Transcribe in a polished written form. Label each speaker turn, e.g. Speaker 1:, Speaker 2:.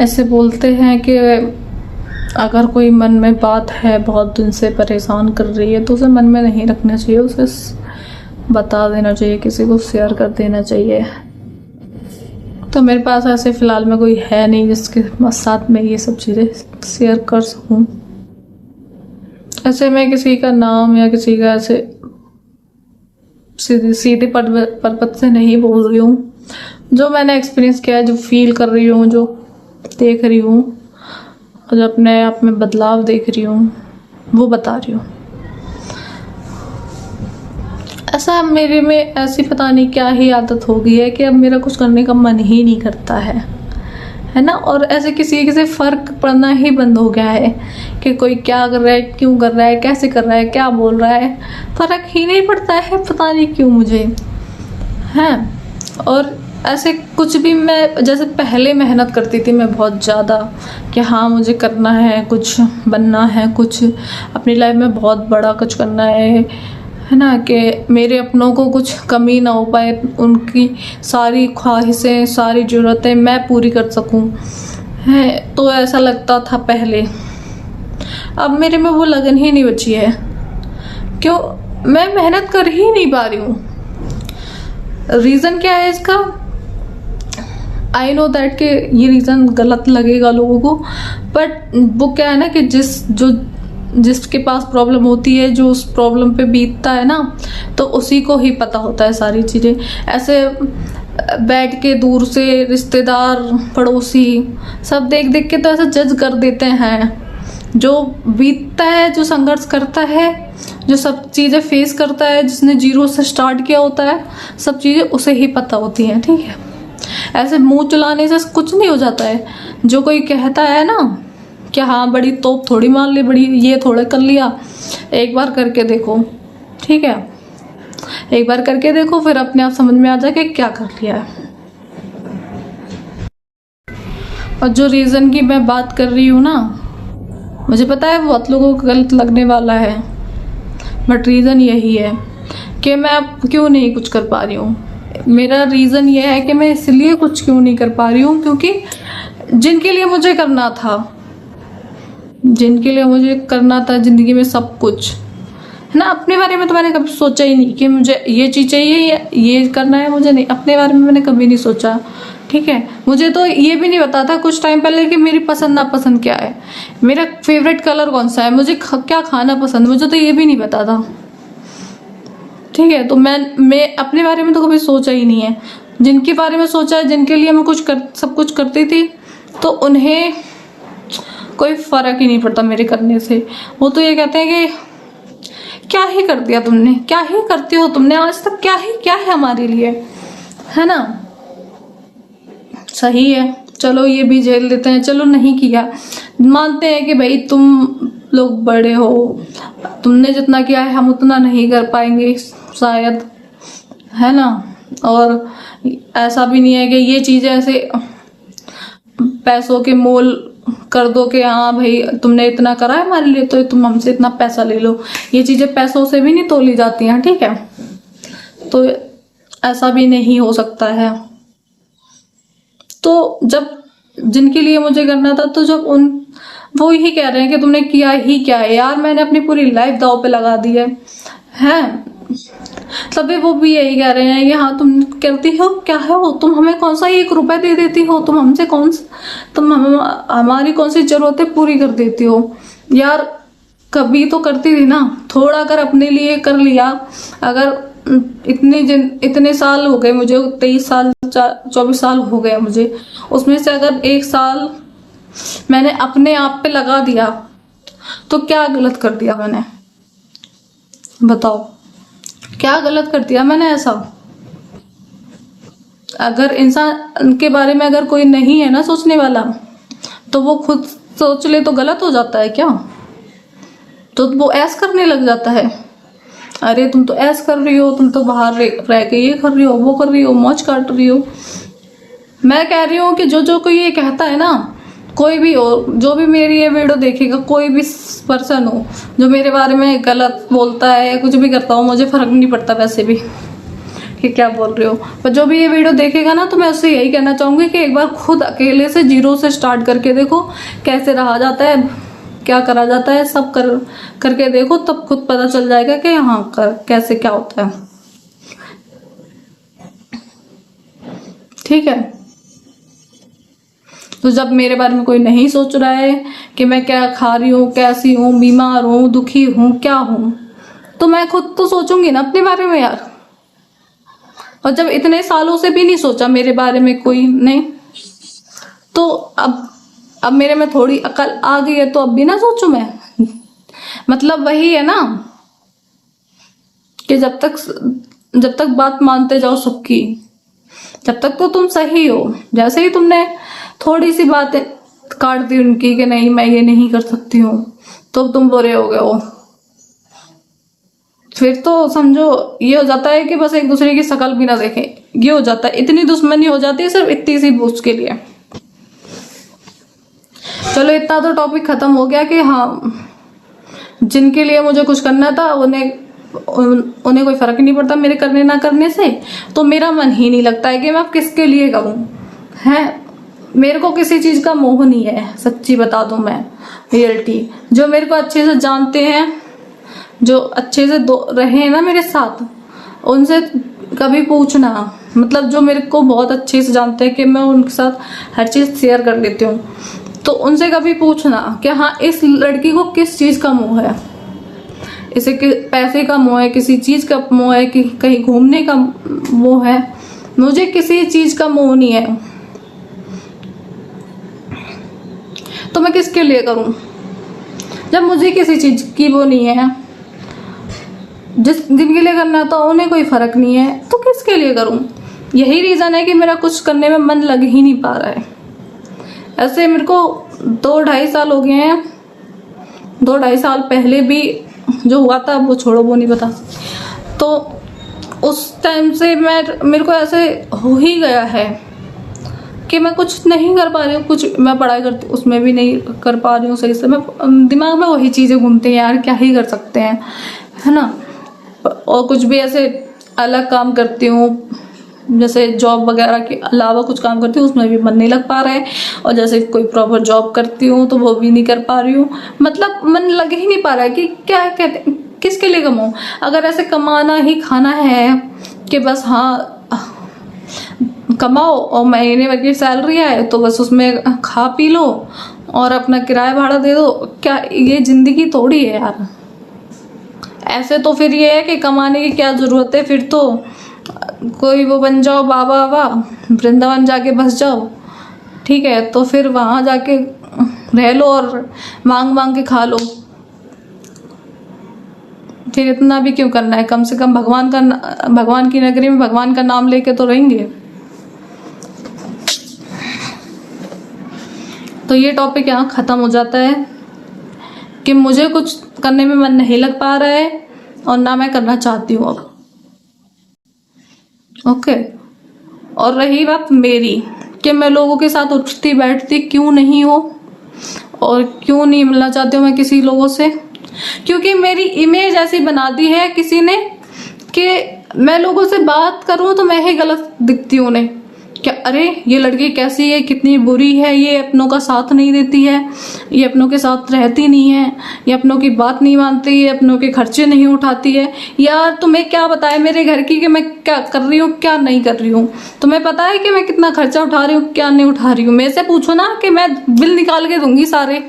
Speaker 1: ऐसे बोलते हैं कि अगर कोई मन में बात है बहुत दिन से परेशान कर रही है तो उसे मन में नहीं रखना चाहिए, उसे बता देना चाहिए, किसी को शेयर कर देना चाहिए। तो मेरे पास ऐसे फ़िलहाल में कोई है नहीं जिसके साथ मैं ये सब चीज़ें शेयर कर सकूं। ऐसे मैं किसी का नाम या किसी का ऐसे सीधे पर्पज से नहीं बोल रही हूँ। जो मैंने एक्सपीरियंस किया है, जो फील कर रही हूँ, जो देख रही हूँ और जो अपने आप में बदलाव देख रही हूँ वो बता रही हूँ। ऐसा मेरे में ऐसी पता नहीं क्या ही आदत हो गई है कि अब मेरा कुछ करने का मन ही नहीं करता है ना। और ऐसे किसी से फ़र्क पड़ना ही बंद हो गया है कि कोई क्या कर रहा है, क्यों कर रहा है, कैसे कर रहा है, क्या बोल रहा है, फ़र्क ही नहीं पड़ता है, पता नहीं क्यों मुझे हैं। और ऐसे कुछ भी मैं जैसे पहले मेहनत करती थी मैं बहुत ज़्यादा कि हाँ मुझे करना है, कुछ बनना है, कुछ अपनी लाइफ में बहुत बड़ा कुछ करना है ना, कि मेरे अपनों को कुछ कमी ना हो पाए, उनकी सारी ख्वाहिशें, सारी ज़रूरतें मैं पूरी कर सकूं है। तो ऐसा लगता था पहले। अब मेरे में वो लगन ही नहीं बची है। क्यों? मैं मेहनत कर ही नहीं पा रही हूँ। रीज़न क्या है इसका? आई नो दैट कि ये रीज़न गलत लगेगा लोगों को, बट वो क्या है ना कि जिसके पास प्रॉब्लम होती है, जो उस प्रॉब्लम पे बीतता है ना, तो उसी को ही पता होता है सारी चीज़ें। ऐसे बैठ के दूर से रिश्तेदार, पड़ोसी सब देख देख के तो ऐसा जज कर देते हैं। जो बीतता है, जो संघर्ष करता है, जो सब चीज़ें फेस करता है, जिसने जीरो से स्टार्ट किया होता है, सब चीज़ें उसे ही पता होती हैं, ठीक है। ऐसे मुंह चलाने से कुछ नहीं हो जाता है। जो कोई कहता है ना कि हाँ बड़ी तोप थोड़ी मार ली, बड़ी ये थोड़ा कर लिया, एक बार करके देखो, ठीक है, एक बार करके देखो, फिर अपने आप समझ में आ जाए कि क्या कर लिया है। और जो रीज़न की मैं बात कर रही हूँ ना, मुझे पता है बहुत लोगों को गलत लगने वाला है, बट रीज़न यही है कि मैं अब क्यों नहीं कुछ कर पा रही हूँ। मेरा रीज़न ये है कि मैं इसलिए कुछ क्यों नहीं कर पा रही हूँ क्योंकि जिनके लिए मुझे करना था, जिनके लिए मुझे करना था ज़िंदगी में सब कुछ है ना, अपने बारे में तो मैंने कभी सोचा ही नहीं कि मुझे ये चीज़ चाहिए, ये करना है मुझे, नहीं, अपने बारे में मैंने कभी नहीं सोचा, ठीक है। मुझे तो ये भी नहीं पता था कुछ टाइम पहले कि मेरी पसंद नापसंद क्या है, मेरा फेवरेट कलर कौन सा है, मुझे क्या खाना पसंद, मुझे तो ये भी नहीं पता था, ठीक है। तो मैं अपने बारे में तो कभी सोचा ही नहीं है। जिनके बारे में सोचा है, जिनके लिए मैं सब कुछ करती थी, तो उन्हें कोई फ़र्क ही नहीं पड़ता मेरे करने से। वो तो ये कहते हैं कि क्या ही कर दिया तुमने, क्या ही करती हो तुमने आज तक, क्या है हमारे लिए, है ना। सही है, चलो ये भी झेल लेते हैं, चलो नहीं किया, मानते हैं कि भाई तुम लोग बड़े हो, तुमने जितना किया है हम उतना नहीं कर पाएंगे शायद, है ना। और ऐसा भी नहीं है कि ये चीज़ें ऐसे पैसों के मोल कर दो कि हाँ भाई तुमने इतना करा है हमारे लिए तो तुम हमसे इतना पैसा ले लो। ये चीज़ें पैसों से भी नहीं तोली जाती हैं, ठीक है। तो ऐसा भी नहीं हो सकता है। तो जब जिनके लिए मुझे करना था, तो जब वो ही कह रहे हैं कि तुमने किया ही क्या है यार, मैंने अपनी पूरी लाइफ दांव पे लगा दी है तभी वो भी यही कह रहे हैं कि हाँ तुम करती हो क्या है, हो तुम हमें कौन सा 1 रुपए दे देती हो, तुम हमसे हमारी कौन सी जरूरतें पूरी कर देती हो यार। कभी तो करती थी ना, थोड़ा अगर अपने लिए कर लिया। अगर इतने साल हो गए मुझे, 23 साल 24 साल हो गए मुझे, उसमें से अगर 1 साल मैंने अपने आप पे लगा दिया तो क्या गलत कर दिया मैंने, बताओ क्या गलत कर दिया मैंने ऐसा। अगर इंसान के बारे में अगर कोई नहीं है ना सोचने वाला, तो वो खुद सोच ले तो गलत हो जाता है क्या? तो वो ऐस करने लग जाता है, अरे तुम तो ऐस कर रही हो, तुम तो बाहर रह के ये कर रही हो, वो कर रही हो, मौज काट रही हो। मैं कह रही हूँ कि जो कोई ये कहता है ना, कोई भी हो, जो भी मेरी ये वीडियो देखेगा, कोई भी पर्सन हो जो मेरे बारे में गलत बोलता है या कुछ भी करता हो, मुझे फर्क नहीं पड़ता वैसे भी, कि क्या बोल रहे हो। पर जो भी ये वीडियो देखेगा ना, तो मैं उससे यही कहना चाहूँगी कि एक बार खुद अकेले से जीरो से स्टार्ट करके देखो कैसे रहा जाता है, क्या करा जाता है, सब करके देखो, तब खुद पता चल जाएगा कि हाँ कैसे क्या होता है। ठीक है। तो जब मेरे बारे में कोई नहीं सोच रहा है कि मैं क्या खा रही हूँ, कैसी हूँ, बीमार हूँ, दुखी हूँ, क्या हूँ, तो मैं खुद तो सोचूंगी ना अपने बारे में यार। और जब इतने सालों से भी नहीं सोचा मेरे बारे में कोई नहीं, तो अब मेरे में थोड़ी अकल आ गई है, तो अब भी ना सोचूं मैं। मतलब वही है ना कि जब तक बात मानते जाओ सबकी, जब तक तो तुम सही हो। जैसे ही तुमने थोड़ी सी बातें काट दी उनकी कि नहीं मैं ये नहीं कर सकती हूँ, तो तुम बुरे हो गए हो। फिर तो समझो ये हो जाता है कि बस एक दूसरे की शक्ल भी ना देखें, ये हो जाता है। इतनी दुश्मनी हो जाती है सिर्फ इतनी सी बूझ के लिए। चलो इतना तो टॉपिक खत्म हो गया कि हाँ, जिनके लिए मुझे कुछ करना था उन्हें कोई फर्क नहीं पड़ता मेरे करने ना करने से। तो मेरा मन ही नहीं लगता है कि मैं अब किसके लिए करूं। है, मेरे को किसी चीज का मोह नहीं है, सच्ची बता दूं मैं, रियलिटी। जो मेरे को अच्छे से जानते हैं, जो अच्छे से रहे हैं ना मेरे साथ, उनसे कभी पूछना, मतलब जो मेरे को बहुत अच्छे से जानते हैं कि मैं उनके साथ हर चीज शेयर कर लेती हूँ, तो उनसे कभी पूछना कि हाँ इस लड़की को किस चीज का मोह है, इसे पैसे का मोह है, किसी चीज का मोह है, कि कहीं घूमने का मोह है। मुझे किसी चीज का मोह नहीं है, तो मैं किसके लिए करूं जब मुझे किसी चीज की वो नहीं है। जिनके लिए करना था उन्हें कोई फर्क नहीं है, तो किसके लिए करूं। यही रीजन है कि मेरा कुछ करने में मन लग ही नहीं पा रहा है। ऐसे मेरे को 2-2.5 साल हो गए हैं। 2-2.5 साल पहले भी जो हुआ था वो छोड़ो, वो नहीं बता। तो उस टाइम से मेरे को ऐसे हो ही गया है कि मैं कुछ नहीं कर पा रही हूँ। कुछ मैं पढ़ाई करती उसमें भी नहीं कर पा रही हूँ सही से। मैं दिमाग में वही चीज़ें घूमती हैं यार, क्या ही कर सकते हैं, है ना। और कुछ भी ऐसे अलग काम करती हूँ, जैसे जॉब वगैरह के अलावा कुछ काम करती हूँ, उसमें भी मन नहीं लग पा रहा है। और जैसे कोई प्रॉपर जॉब करती हूँ तो वो भी नहीं कर पा रही हूँ। मतलब मन लग ही नहीं पा रहा है कि क्या कहते, किसके लिए कमाऊँ। अगर ऐसे कमाना ही खाना है कि बस हाँ कमाओ और महीने भर की सैलरी आए तो बस उसमें खा पी लो और अपना किराया भाड़ा दे दो, क्या ये जिंदगी थोड़ी है यार। ऐसे तो फिर ये है कि कमाने की क्या जरूरत है, फिर तो कोई वो बन जाओ, बाबा बाबा वृंदावन जाके बस जाओ, ठीक है। तो फिर वहां जाके रह लो और मांग मांग के खा लो। फिर इतना भी क्यों करना है, कम से कम भगवान की नगरी में भगवान का नाम लेके तो रहेंगे। तो ये टॉपिक यहाँ ख़त्म हो जाता है कि मुझे कुछ करने में मन नहीं लग पा रहा है और ना मैं करना चाहती हूँ अब। ओके। और रही बात मेरी कि मैं लोगों के साथ उठती बैठती क्यों नहीं हूँ और क्यों नहीं मिलना चाहती हूँ मैं किसी लोगों से, क्योंकि मेरी इमेज ऐसी बना दी है किसी ने कि मैं लोगों से बात करूँ तो मैं ही गलत दिखती हूँ उन्हें। क्या अरे ये लड़की कैसी है, कितनी बुरी है, ये अपनों का साथ नहीं देती है, ये अपनों के साथ रहती नहीं है, ये अपनों की बात नहीं मानती, ये अपनों के खर्चे नहीं उठाती है। यार तुम्हें क्या बताए मेरे घर की कि मैं क्या कर रही हूँ क्या नहीं कर रही हूँ। तुम्हें पता है कि मैं कितना खर्चा उठा रही हूँ क्या नहीं उठा रही हूँ। मेरे से पूछो ना कि मैं बिल निकाल के दूंगी सारे।